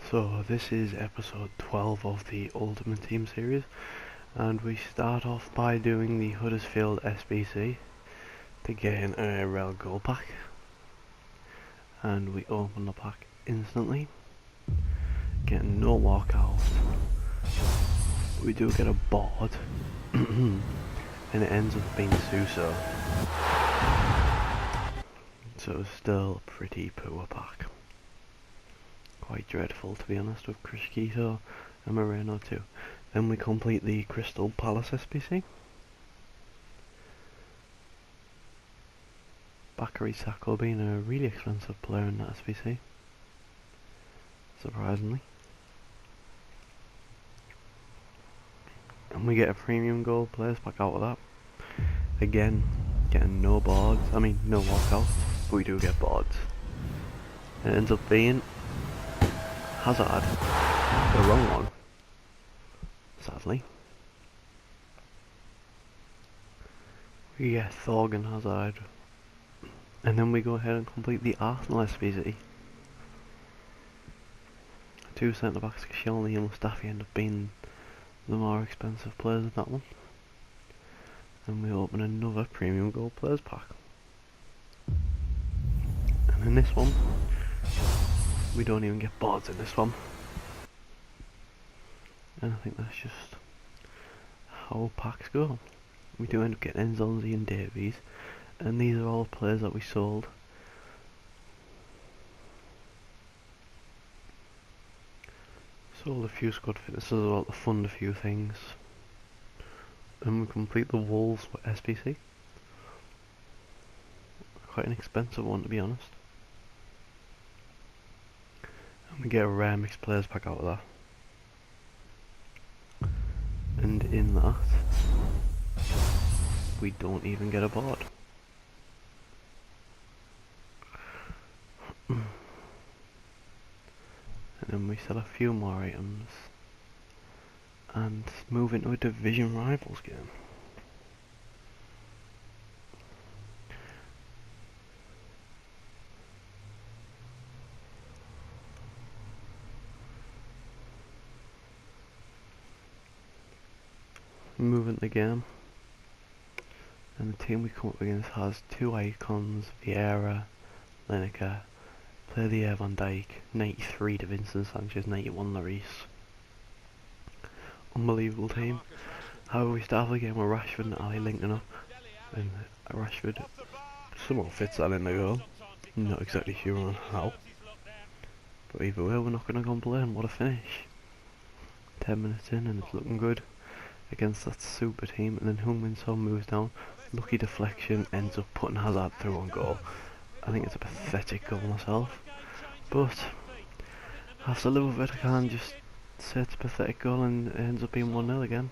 So this is episode 12 of the Ultimate Team series, and we start off by doing the Huddersfield SBC to gain a rare gold pack, and we open the pack instantly, getting no walkouts. We do get a board, and it ends up being Suso, so still a pretty poor pack. Quite dreadful, to be honest, with Krishkito and Moreno too. Then we complete the Crystal Palace SBC. Bakary Sacco being a really expensive player in that SBC, surprisingly. And we get a premium gold players pack out of that. Again, getting no boards, no walkouts, but we do get boards. It ends up being Hazard, the wrong one, sadly. We get Thorgan Hazard, and then we go ahead and complete the Arsenal SBC. Two centre backs, Koscielny and Mustafi, end up being the more expensive players in that one. And we open another premium gold players pack. And in this one, we don't even get boards in this one. And I think that's just how packs go. We do end up getting Enzonzi and Davies, and these are all the players that we sold. Sold a few squad fitnesses as well to fund a few things. And we complete the Wolves with SPC. Quite an expensive one, to be honest. And we get a rare mixed players pack out of that. And in that, we don't even get a board. And then we sell a few more items and move into a division rivals game. Move into the game, and the team we come up against has two icons, Vieira, Lineker, Player the Air Van Dijk, 93 to Vincent Sanchez, 91 Lloris. Unbelievable team. However, we start the game with Rashford and Ali linking up, and Rashford somehow fits that in the goal. Not exactly sure on how, but either way we're not going to complain. What a finish. 10 minutes in and it's looking good against that super team, and then Heung-min Son moves down, lucky deflection, ends up putting Hazard through on goal. I think it's a pathetic goal myself, but I have to live with it. I can't just say it's a pathetic goal and it ends up being 1-0 again.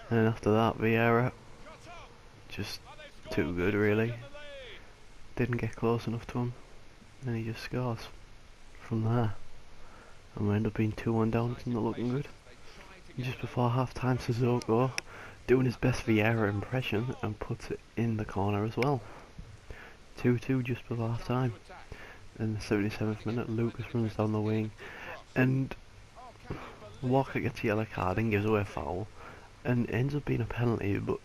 And then after that, Vieira, just too good really, didn't get close enough to him, and he just scores from there, and we end up being 2-1 down. It's not looking good. Just before half time, Sissoko doing his best Vieira impression and puts it in the corner as well. 2-2 just before half time. In the 77th minute, Lucas runs down the wing and Walker gets a yellow card and gives away a foul, and it ends up being a penalty, but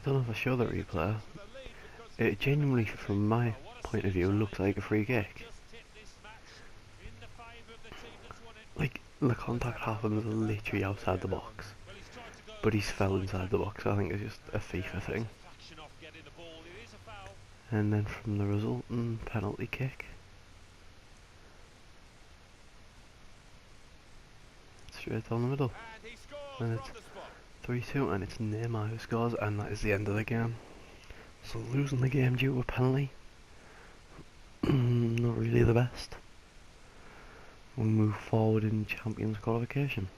I don't know if I show the replay. It genuinely, from my point of view, looks like a free kick. Like, the contact happens literally outside the box, but he's fell inside the box, so I think it's just a FIFA thing. And then from the resulting penalty kick, straight down the middle, and it's 3-2, and it's Neymar who scores, and that is the end of the game. So losing the game due to a penalty, not really the best. We move forward in Champions qualification.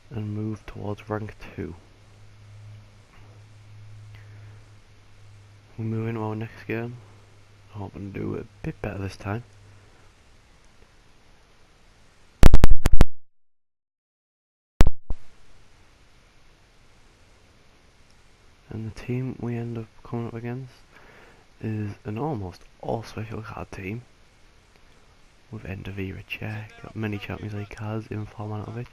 And move towards rank 2. We move into our next game, hoping to do a bit better this time. And the team we end up coming up against is an almost all special card team with Endovira check, got many Champions League cards in Formanovic,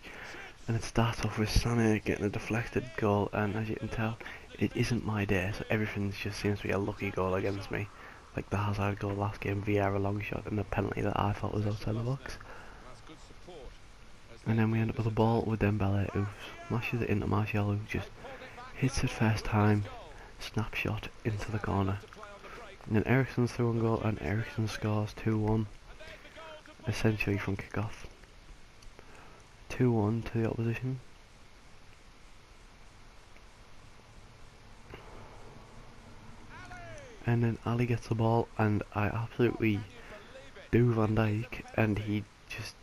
and it starts off with Sané getting a deflected goal, and as you can tell, it isn't my day, so everything just seems to be a lucky goal against me. Like the Hazard goal last game, Vieira long shot, and the penalty that I thought was outside the box. And then we end up with a ball with Dembele, who smashes it into Martial, who just hits it first time, snapshot into the corner. And then Eriksen's through on goal, and Eriksen scores 2-1, essentially from kickoff. 2-1 to the opposition. And then Ali gets the ball, and I absolutely do Van Dijk, and he just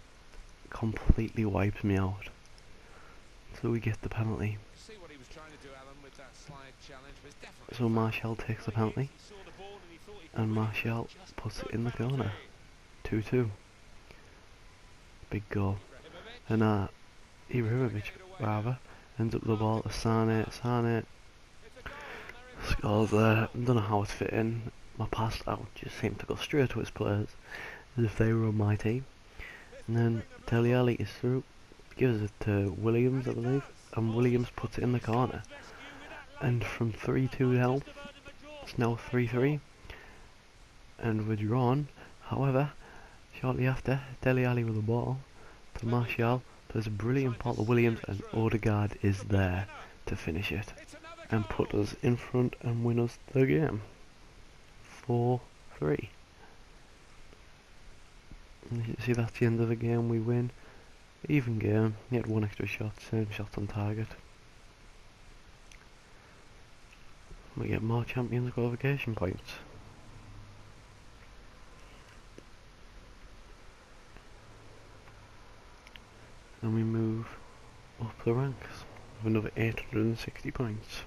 completely wipes me out. So we get the penalty. So Martial takes the penalty, and Martial puts it in the corner. 2-2. Big goal. And Ibrahimovic rather ends up with the ball to Sané scores there. I don't know how it fit in. My pass out just seemed to go straight to his players, as if they were on my team. And then Dele Alli is through, gives it to Williams, I believe, and Williams puts it in the corner. And from 3-2 down, it's now 3-3, and we're drawn. However, shortly after, Dele Alli with the ball to Martial, there's a brilliant ball to Williams, and Odegaard is there to finish it and put us in front and win us the game. 4-3. And you see, that's the end of the game. We win. Even game. He had one extra shot, same shots on target. We get more Champions qualification points. And we move up the ranks with another 860 points.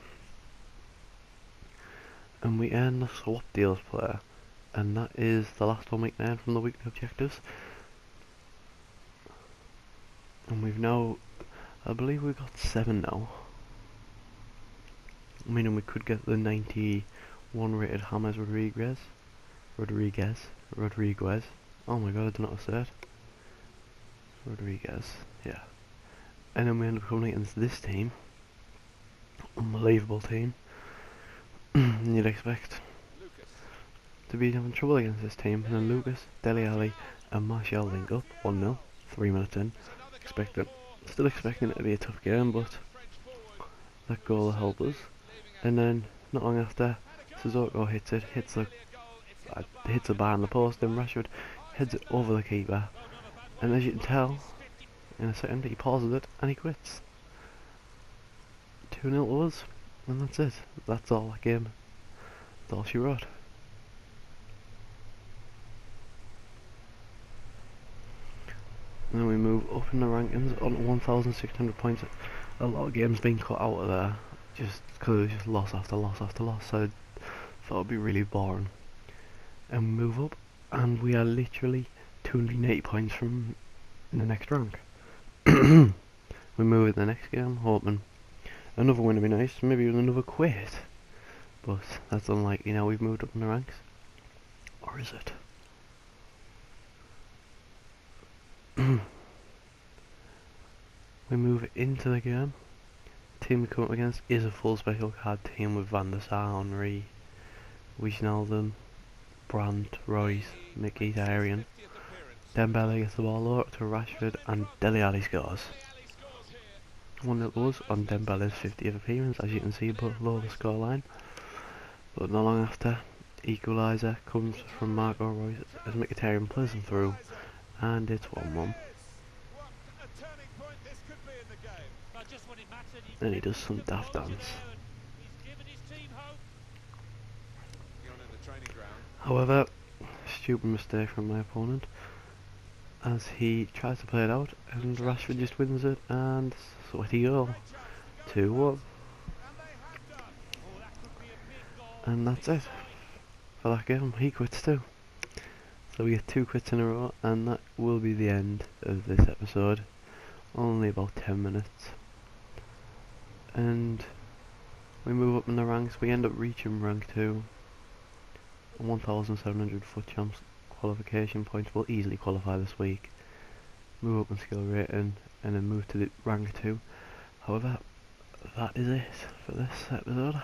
And we earn the swap deals player, and that is the last one we can earn from the weekly objectives. And we've now, I believe we've got 7 now. Meaning we could get the 91 rated James Rodriguez. Oh my god, I don't know how to say it. Rodriguez, yeah. And then we end up coming against this team. Unbelievable team. You'd expect to be having trouble against this team. And then Lucas, Dele Alli and Martial link up 1-0, 3 minutes in. Still expecting it to be a tough game, but that goal will help us. And then not long after, Sissoko hits the bar on the post, and Rashford heads it over the keeper. And as you can tell, in a second he pauses it and he quits. 2-0 to us, and that's it. That's all that game. That's all she wrote. And then we move up in the rankings on 1,600 points. A lot of games being cut out of there, just because it was just loss after loss after loss, so I thought it would be really boring. And we move up, and we are literally 280 points from the next rank. We move in the next game, hoping another win would be nice, maybe with another quit. But that's unlikely now we've moved up in the ranks. Or is it? We move into the game. The team we come up against is a full special card team with Van der Sar, Henry, Wijnaldum, Brandt, Royce, Mickey, Arian. Dembele gets the ball over to Rashford, and Dele Alli scores. 1-0 to us on Dembele's 50th appearance, as you can see below the scoreline. But not long after, equaliser comes from Marco Royce as Mkhitaryan plays him through, and it's 1-1. And he does some daft dance. However, stupid mistake from my opponent, as he tries to play it out, and Rashford just wins it, and sweaty goal. 2-1. And that's it for that game. He quits too. So we get 2 quits in a row, and that will be the end of this episode. Only about 10 minutes. And we move up in the ranks. We end up reaching rank 2. 1,700 foot champs qualification points will easily qualify this week, move up in skill rating, and then move to the rank 2. However, that is it for this episode.